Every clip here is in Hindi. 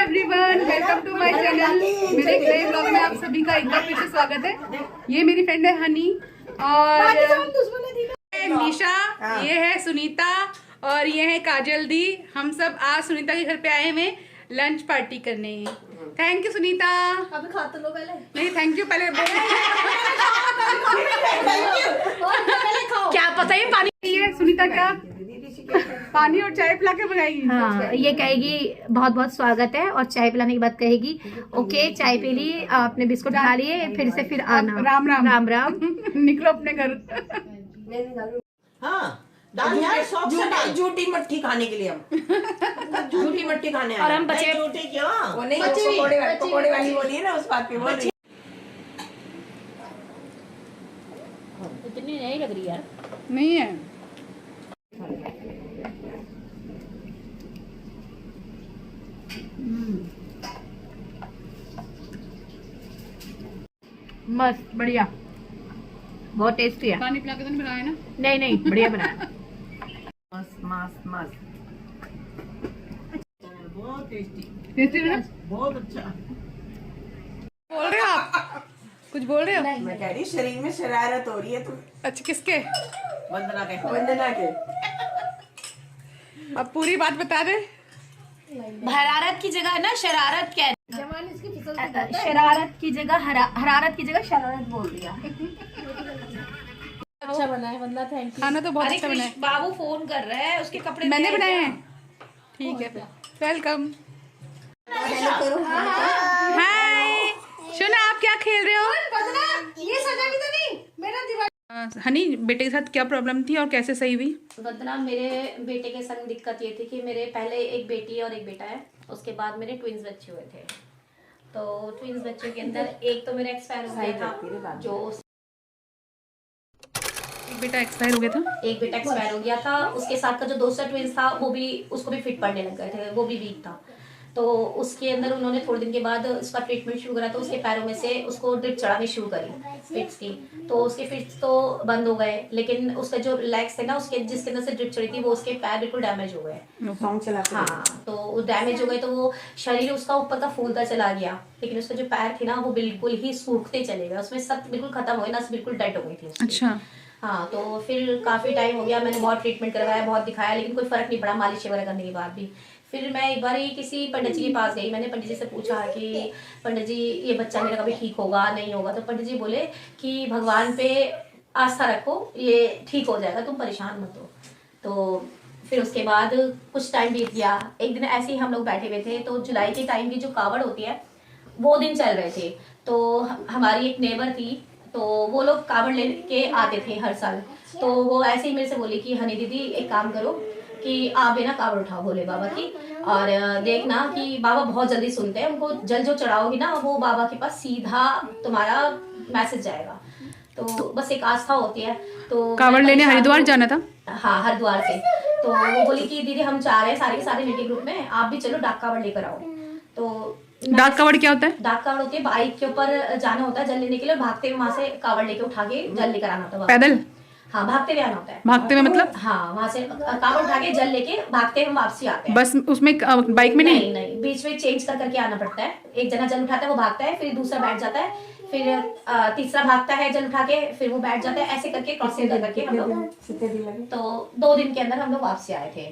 Everyone, welcome to my channel. मेरे एक नए ब्लॉग में आप सभी का एक बार फिर से स्वागत है। ये मेरी फ्रेंड है हनी और निशा, ये है सुनीता और ये है काजल दी। हम सब आज सुनीता के घर पे आए हुए लंच पार्टी करने। Thank you Sunita. अभी खा तो लो पहले। नहीं थैंक यू पहले क्या पता है पानी ये सुनीता क्या पानी और चाय पिला के बुलाएगी। हाँ, ये कहेगी बहुत बहुत स्वागत है और चाय पिलाने के बाद कहेगी ओके चाय पी ली, आपने बिस्कुट खा लिए, फिर आना। राम राम राम राम। निकलो अपने घर। हाँ दाल यार झूठी मट्ठी खाने के लिए हम झूठी मट्ठी खाने आए। और हम बचे झूठी क्यों वो नहीं पकोड़े वाली बोली है ना, उस बात पे बोल रही। इतनी नहीं लग रही यार। नहीं है मस्त बढ़िया, बहुत टेस्टी है। पानी पिला के तो नहीं बनाया ना? नहीं नहीं बढ़िया बनाया। मस्त मस्त मस्त बहुत टेस्टी, टेस्टी है ना? बहुत अच्छा। बोल रहे हो आप? कुछ बोल रहे हो? मैं कह रही शरीर में शरारत हो रही है तो अच्छा किसके? वंदना के। अब पूरी बात बता दे। हरारत की जगह ना शरारत क्या है? शरारत की जगह हरारत की जगह शरारत बोल दिया। अच्छा बना है वंदना, थैंक यू। खाना तो बहुत अच्छा बना है। बाबू फोन कर रहा है, उसके कपड़े मैंने बनाए हैं। ठीक है वेलकम। हाय सुना, आप क्या खेल रहे हो? ये सजा भी तो नहीं मेरा दीवार। हनी बेटे के साथ क्या प्रॉब्लम थी और कैसे सही हुई? वंदना, मेरे बेटे के संग दिक्कत ये थी कि मेरे पहले एक बेटी और एक बेटा है, उसके बाद मेरे ट्विंस बच्चे हुए थे। तो ट्विंस बच्चे के अंदर एक तो मेरा एक्सपायर हो गया था, जो बेटा एक्सपायर हो गया था। एक बेटा एक्सपायर हो गया था। उसके साथ का जो दूसरा ट्विंस था वो भी, उसको भी फिट पड़ने लग गए थे, वो भी वीक था। तो उसके अंदर उन्होंने थोड़े दिन के बाद उसका ट्रीटमेंट शुरू करा, तो उसके पैरों में से उसको ड्रिप चढ़ानी शुरू करी फिट्स की। तो उसके फिट्स तो बंद हो गए, लेकिन उसका जो लेग्स थे ना, उसके जिसके अंदर से ड्रिप चढ़ी थी, वो उसके पैर बिल्कुल डैमेज हो गए। हाँ, तो डैमेज हो गए, तो वो शरीर उसका ऊपर का फूलता चला गया, लेकिन उसके जो पैर थे ना वो बिल्कुल ही सूखते चले गए, उसमें सब बिल्कुल खत्म हो गए, नस बिल्कुल डेड हो गई थी उसकी। अच्छा। हाँ, तो फिर काफी टाइम हो गया, मैंने बहुत ट्रीटमेंट करवाया, बहुत दिखाया, लेकिन कोई फर्क नहीं पड़ा मालिश वगैरह करने के बाद भी। फिर मैं एक बार ही किसी पंडित जी के पास गई, मैंने पंडित जी से पूछा कि पंडित जी ये बच्चा मेरा कभी ठीक होगा नहीं होगा? तो पंडित जी बोले कि भगवान पे आस्था रखो, ये ठीक हो जाएगा, तुम परेशान मत हो। तो फिर उसके बाद कुछ टाइम बीत गया। एक दिन ऐसे ही हम लोग बैठे हुए थे, तो जुलाई के टाइम की जो कावड़ होती है वो दिन चल रहे थे। तो हमारी एक नेबर थी, तो वो लोग कावड़ लेके आते थे हर साल। तो वो ऐसे ही मेरे से बोली कि हनी दीदी एक काम करो कि आप है ना कावड़ उठाओ भोले बाबा की, और देखना कि बाबा बहुत जल्दी सुनते हैं, उनको जल जो चढ़ाओगी ना वो बाबा के पास सीधा तुम्हारा मैसेज जाएगा। तो बस एक आस्था होती है। तो कावड़ लेने हरिद्वार जाना था? हाँ, हरिद्वार से। तो वो बोली कि दीदी हम जा रहे हैं सारे के सारे मीटिंग ग्रुप में, आप भी चलो डाक कावड़ लेकर आओ। तो डाक कावड़ क्या होता है? डाक कावड़ होती है, बाइक के ऊपर जाना होता है जल लेने के लिए, और भागते हुए वहां से कावड़ लेके उठा के जल लेकर आना होता है। पैदल? हाँ, भागते हुए आना होता है। भागते हुए मतलब? हाँ, वहां से कावड़ उठा के जल लेके भागते हुए वापसी आते हैं। बस उसमें बाइक में नहीं? नहीं, बीच में चेंज कर करके आना पड़ता है। एक जना जल उठाता है, वो भागता है, फिर दूसरा बैठ जाता है, फिर तीसरा भागता है जल उठा के, फिर वो बैठ जाता है, ऐसे करके क्रॉसिंग करके हम लोग। तो 2 दिन के अंदर हम लोग वापसी आए थे।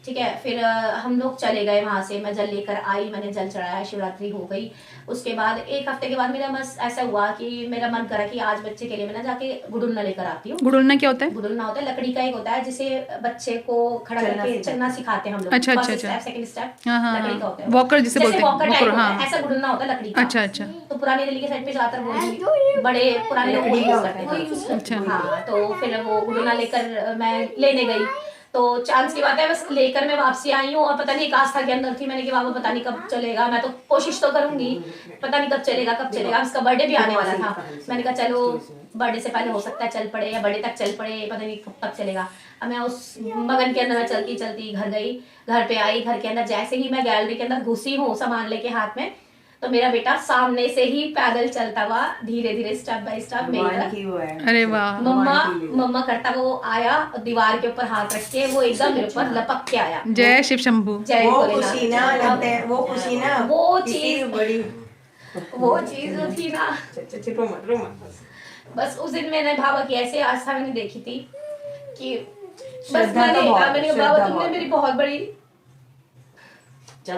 ठीक है, फिर हम लोग चले गए वहां से, मैं जल लेकर आई, मैंने जल चढ़ाया, शिवरात्रि हो गई। उसके बाद 1 हफ्ते के बाद मेरा बस ऐसा हुआ कि मेरा मन करा कि आज बच्चे के लिए मैं ना जाके गुड़ुलना लेकर आती हूँ। गुड़ुलना क्या होता है? गुड़ुलना होता है लकड़ी का एक होता है, जिसे बच्चे को खड़ा करके चलना सिखाते हैं हम लोग। अच्छा अच्छा फर्स्ट अच्छा। स्टेप, सेकंड स्टेप, हाँ हाँ लकड़ी का होता है। वॉकर जिसे बोलते हैं। वॉकर टाइप होता है, हाँ। ऐसा गुड़ुलना होता है लकड़ी का। अच्छा अच्छा। तो पुरानी दिल्ली के साइड पे ज्यादातर वो बड़े पुराने लोग वही यूज करते थे। अच्छा। हाँ, तो फिर वो गुड़ुलना लेकर मैं लेने गई। तो चांस की बात है, बस लेकर मैं वापसी आई हूँ, और पता नहीं एक आस्था के अंदर थी, मैंने कि बाबा पता नहीं कब चलेगा, मैं तो कोशिश तो करूंगी, पता नहीं कब चलेगा। उसका बर्थडे भी आने वाला था, मैंने कहा चलो बर्थडे से पहले हो सकता है चल पड़े, या बर्थडे तक चल पड़े, पता नहीं कब तक चलेगा। अब मैं उस मगन के अंदर चलती चलती घर गई, घर पे आई, घर के अंदर जैसे ही मैं गैलरी के अंदर घुसी हूँ सामान लेके हाथ में, तो मेरा बेटा सामने से ही पैदल चलता हुआ धीरे धीरे स्टेप बाय स्टेप मेरी भगवान तरफ की वो है। अरे वाह। मम्मा मम्मा करता वो आया और दीवार के ऊपर हाथ रख के वो एकदम मेरे ऊपर लपक के आया। जय शिव शंभू। जय वो भोलेनाथ। खुशी ना लगता है, वो खुशी ना, वो किसी चीज बड़ी। वो चीज जो थी ना, रो मत। बस उस दिन मैंने बाबा की ऐसे आस्था मैंने देखी थी कि बस श्रद्धा तो बहुत, मैंने कहा, श्रद्धा बाबा तुमने बहुत। मेरी बहुत बड़ी चल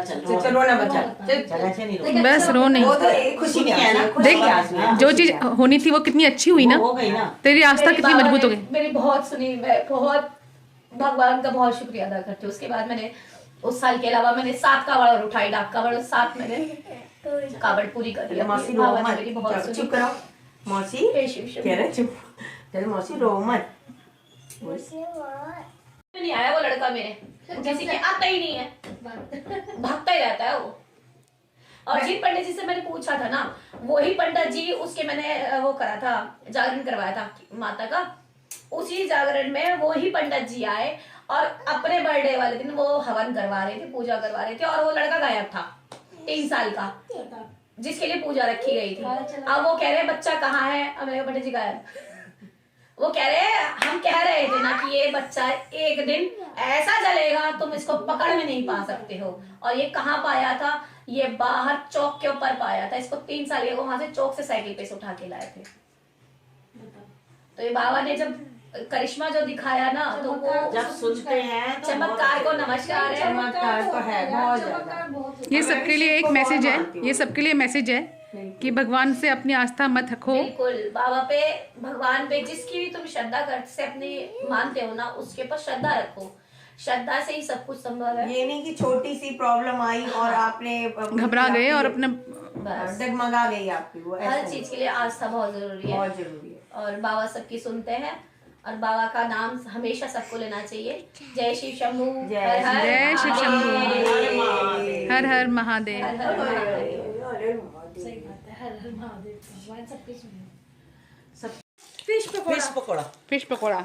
रो ना बच्चा, चल। बस रो नहीं। वो तो एक खुशी की है ना, खुशी देख की आंसू है। जो चीज होनी थी वो कितनी अच्छी हुई ना, तेरी आस्था मेरे कितनी बाबा मजबूत हो ने गई। मेरी बहुत सुनी, मैं बहुत भगवान का बहुत शुक्रिया अदा करती हूँ। उसके बाद मैंने उस साल के अलावा मैंने 7 कावड़ और उठाई, डाक कावड़ 7 मैंने कावड़ पूरी कर दी। मौसी रो बाबा ने मत, मेरी बहुत चल, सुनी। चुप करो मौसी, हे शिव शंभू। कह रहे चुप। चल मौसी रो मत। नहीं आया वो लड़का मेरे, किसी के आता ही नहीं है, भागता ही रहता है वो। और जिन पंडित जी से मैंने पूछा था ना, वही पंडित जी उसके मैंने वो करा था, जागरण करवाया था माता का। उसी जागरण में वही पंडित जी आए और अपने बर्थडे वाले दिन वो हवन करवा रहे थे, पूजा करवा रहे थे, और वो लड़का गायब था 3 साल का, जिसके लिए पूजा रखी गई थी। अब वो कह रहे बच्चा कहाँ है, अब मेरे पंडित जी गायब। वो कह रहे हम कह रहे थे ना कि ये बच्चा एक दिन ऐसा जलेगा तुम इसको पकड़ में नहीं पा सकते हो। और ये कहाँ पाया था, ये बाहर चौक के ऊपर पाया था। इसको 3 साल के वहां से चौक से साइकिल पे से उठा के लाए थे। तो ये बाबा ने जब करिश्मा जो दिखाया ना, तो वो जब सुनते हैं तो चमत्कार को नमस्कार है। चमत्कार तो है बहुत ज्यादा। ये सबके लिए एक मैसेज है, ये सबके लिए मैसेज है कि भगवान से अपनी आस्था मत रखो। बिल्कुल, बाबा पे, भगवान पे जिसकी भी तुम श्रद्धा कर से अपनी मानते हो ना, उसके ऊपर श्रद्धा रखो। श्रद्धा से ही सब कुछ संभव है। ये नहीं कि छोटी सी प्रॉब्लम आई और आपने घबरा गए और अपने बस डगमगा गई आपकी, वो ऐसा हर नहीं। चीज के लिए आस्था बहुत जरूरी है, बहुत जरूरी है। और बाबा सबकी सुनते हैं, और बाबा का नाम हमेशा सबको लेना चाहिए। जय शिव शंभू, जय हर हर जय शिव शंभू, महादेव। हर हर महादेव। हर हर महादेव। फिश पकौड़ा फिश पकौड़ा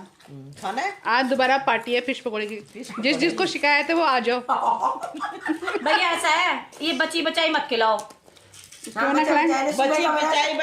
खाना है। आज दोबारा पार्टी है फिश पकौड़े की। जिस जिसको शिकायत है वो आ जाओ। भैया ऐसा है, ये बची बचाई मत खिलाओ। क्यों ना खिलाएं? बच्चे बचाई